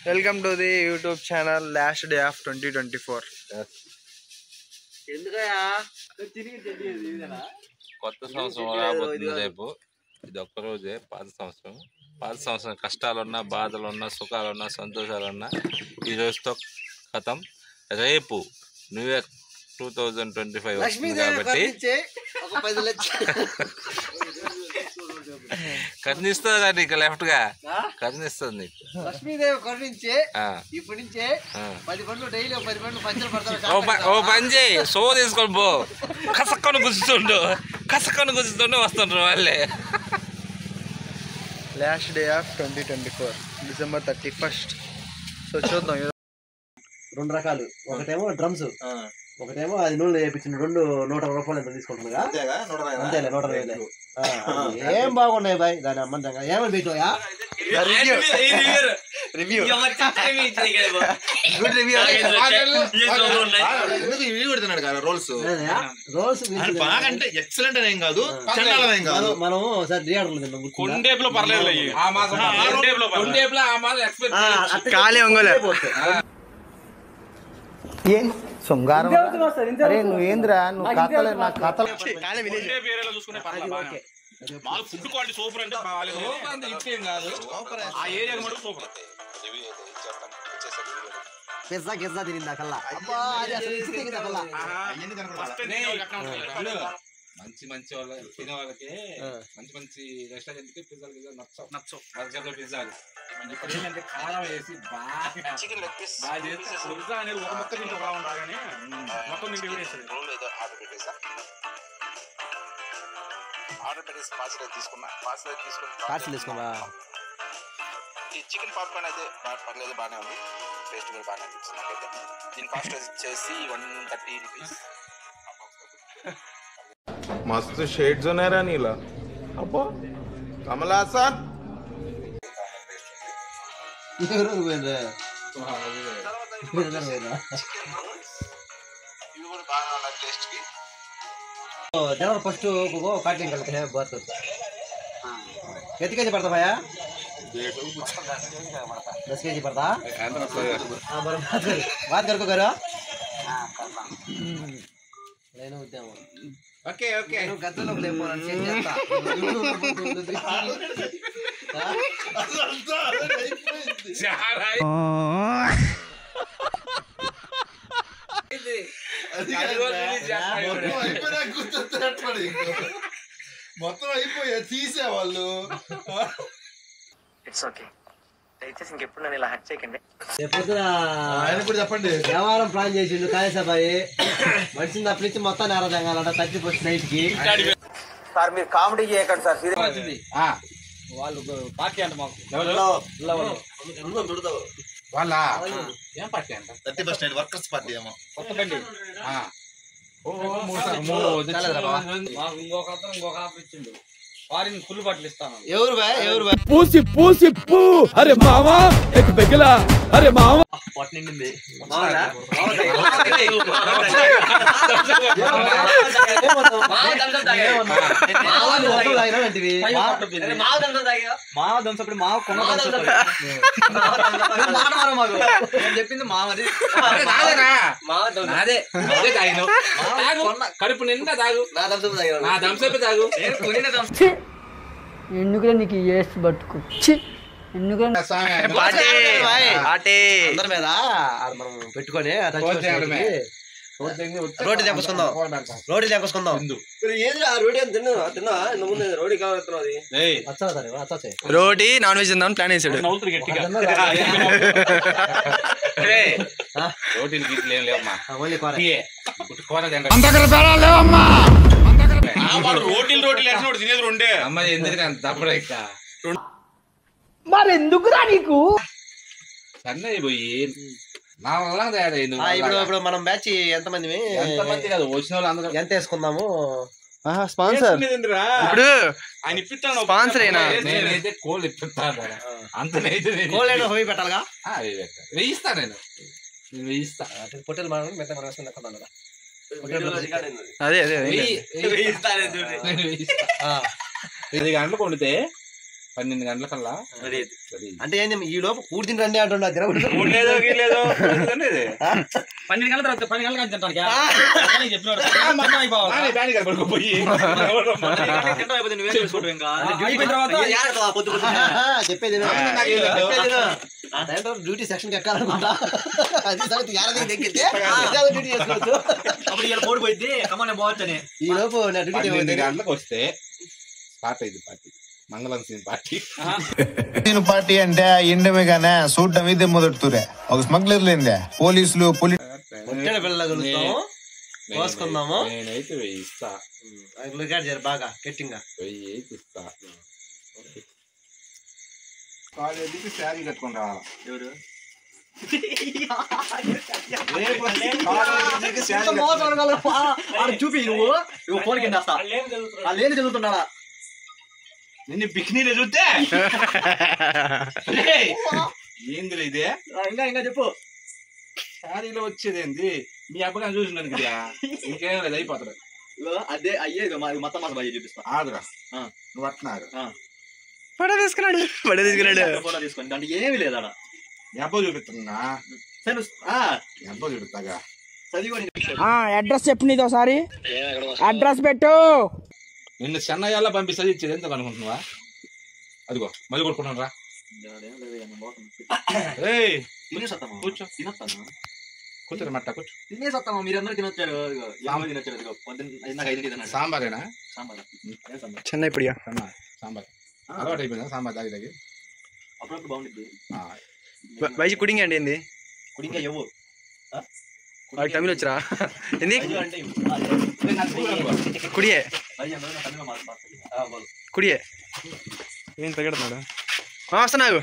Welcome to the YouTube channel last day of 2024. కొత్త సంవత్సరం రాబోతుంది రేపు. ఇది ఒక్క రోజే పాత సంవత్సరం కష్టాలున్నా బాధలున్నా సుఖాలున్నా సంతోషాలున్నా ఈ రోజుతో ఖతం. రేపు న్యూ ఇయర్ 2025 వస్తుంది కాబట్టి కర్ణిస్తుంది కానీ ఇక లెఫ్ట్ గా కర్ణిస్తుంది నీకు. లక్ష్మీదేవి కరుణించే ఇప్పటి నుంచే 10 పండ్లు డైలీ 10 పండ్లు పంచలు పడతారు. ఓ పని చేయి, సో తీసుకొని పో, కసక్కను గుర్తుండు వస్తుండ్రు వాళ్ళే. Last day of 2024 December 31st. So చూద్దాం. 2 రకాలు, ఒకటేమో డ్రమ్స్, ఒకటేమో అది నూనె వేయించిన 2 120 రూపాయలు ఎంత తీసుకుంటున్నా. అంతేలే 120. ఏం బాగున్నాయి బాయ్, దాని అమ్మంతంగా ఏమని పెట్టాయా రివ్యూ రోల్స్ బాగంటే ఎక్సలెంట్ అనేం కాదు, చండాలనేం కాదు. మనం ఒకసారి థియేటర్లో తిన్నాం. కొండేపులో పర్లేదు, ఖాళీ ఒంగోలు ఏం శృంగారం? అరే నువ్వేంద్రా, నువ్వు కథలే నా కథలు. ఫుడ్ క్వాలిటీ సూపర్ అంటే ఇప్పేం కాదు, ఆ ఏరియా మటుకు సూపర్. పిజ్జా గిజ్జా తినిందా కల్లా మంచి వాళ్ళ తినే వాళ్ళకి మంచి రెస్టారెంట్ కి పిజ్జాలు నచ్చవు. బర్గర్లు పిజ్జాలు ఇప్పుడు ఏంటంటే కారం వేసి బాగా చేస్తే పిజ్జా అనేది ఒక మొక్క తింటే బాగుంటుంది కానీ మొత్తం మీకు ఎవరేస్తారు. ఆర్డర్ పెట్టేసి పార్సల్ తీసుకున్నా. ఈ చికెన్ పాప్కార్న్ అయితే పర్లేదు, బాగానే ఉంది, టేస్ట్ కూడా బాగానే అనిపించింది నాకైతే. దీని కాస్ట్ వచ్చేసి 130 రూపీస్. मस्त शेड्स नाही रा नीला अप्पा कमला असा ఇవి కూడా బాగానే ఉన్నాయి టేస్ట్ కి. जनवरी फर्स्ट को काटने करते हैं बहुत कितने केजी पड़ता भैया? 10 केजी पड़ता। हाँ बात कर को करो। लेना होते हैं वो। ओके ओके गत्ते लोग ले पोरन चेंज करता। మొత్తం అయిపోయా తీసేవాళ్ళు. ఇట్స్ ఓకే, దయచేసి ఇంకెప్పుడు నన్ను ఇలా హట్ చేయకండి. ఆయన కూడా చెప్పండి. వ్యవహారం ప్లాన్ చేసిండు కాళేశాబాయి మనిషిని తప్ప నుంచి మొత్తం నేర తెంగాలంట 30 నైట్ కి. సార్ మీరు కామెడీ చేయకండి సార్. వాళ్ళు పార్టీ అంట మాకు వాళ్ళ ఏం పార్టీ అంట? 31st నైట్ వర్కర్స్ పార్టీ ఏమో కొత్త బండి. ఇంకొక ఆఫర్ ఇచ్చిండు, ఫారిన్ ఫుల్ బట్టలు ఇస్తాను. ఎవరు బాయ్ ఎవరు బాయ్? పూసి పూ అరే మామా ఎక్ బెగలా అరే మామా పొట్ట నిండింది. చెప్పింది మామది, కడుపు నిండా తాగు, నా దంసపు తాగు. ఎందుకులే నీకు ఏసు బతుకు ఎందుకు అందరి మీద మనం పెట్టుకొని రోటీ తెప్పించుకుందాం. రోటీ నాన్ వెజ్ తిందామని ప్లాన్ వేసాడు. రోటీలు గీట్లు ఏం లేవమ్మా, రోటీలు తినేది రెండే. అమ్మాయి ఎందుకు అంత తప్పుడు ఇక మరి ఎందుకురా నీకు సన్నయ్య పోయి నా వల్ల తయారు ఇప్పుడు మనం బ్యాచ్ ఎంతమంది ఎంతమంది కాదు వచ్చిన వాళ్ళు అందరూ ఎంత వేసుకుందాము? స్పాన్సర్ ఇప్పుడు ఆయన ఇప్పిస్తాను స్పాన్సర్ అయినా నేనైతే కోళ్ళు ఇప్పిస్తాను. అంతనైతే హోయి పెట్టాలిగా వేయిస్తా, నేను వేయిస్తా. పొట్టెలు మనం మెత్త మనం వేసుకుందాం. అదే 10 గంటలకు వండితే 12 గంటలకల్లా అంటే ఏంది ఈ లోపు పూర్తి రండి అంటున్నా 12 గంటల తర్వాత 12 గంటల నుంచి తింటాను చెప్పినాడు చెప్పేది డ్యూటీ సెక్షన్ ఎక్కాలనుకుంటా అది సంగతి డ్యూటీ చేసుకోవచ్చు పోడిపోయింది కమ్మనే బాగుంటుంది ఈ లోపు నా డ్యూటీ 12 గంటలకు వస్తే స్టార్ట్ అయింది పార్టీ మంగళం సీన్ పార్టీ పార్టీ అంటే ఇండమే గానే చూడటం ఇదే మొదటితూరే ఒక స్మగ్లర్లు ఏందే పోలీసులు పిల్లలు కోసుకుందాము నేనైతే 1000 ఇస్తా బాగా గట్టిగా 1000 ఇస్తా కాలేజీకి శారీ కట్టుకొని రావాలా ఎవరు చూపి నువ్వు ఫోన్ కింద లేని చదువుతున్నాడా నిన్ను బికినీలో చూస్తే ఏంది ఇదే ఇంకా చెప్పు శారీలో వచ్చేది ఏంది మీ అబ్బగాని చూసినాను కదా ఇంకేం లేదు అయిపోతాడు అదే అయ్యేది మొత్తం మాత్రం బాగా చూపిస్తా ఆగురా నువ్వు అట్నారు ఫోటో తీసుకున్నాడు ఫోటో తీసుకోండి అంటే ఏమి లేదా మీ అబ్బ చూపిస్తున్నా మీ అబ్బ చూపిస్తాగా అడ్రస్ చెప్పు నీతో ఒకసారి అడ్రస్ పెట్టు నిన్ను చెన్నయ్యలో పంపిస్తుంది ఇచ్చేది ఎందుకు అనుకుంటున్నావా అదిగో మళ్ళీ కొట్టుకుంటాను రా కూర్చో కూర్చోరు మట్ట కూర్చో తినేసత్తామా మీరందరూ తినొచ్చారు తినొచ్చారు సాంబారేనా సాంబార్ చెన్నై పొడియా సాంబార్ అలవాటు అయిపోయిందా సాంబార్ తాగి తాగి అప్పుడప్పుడు బాగుంటుంది వైజి కుడింగ్ అండి ఏంది కుడింగా ఎవ్వు వాళ్ళకి తమిళ వచ్చరా ఏంది కుడియే కుడియే ఏం తగ్గడుతున్నాడు వస్తున్నావు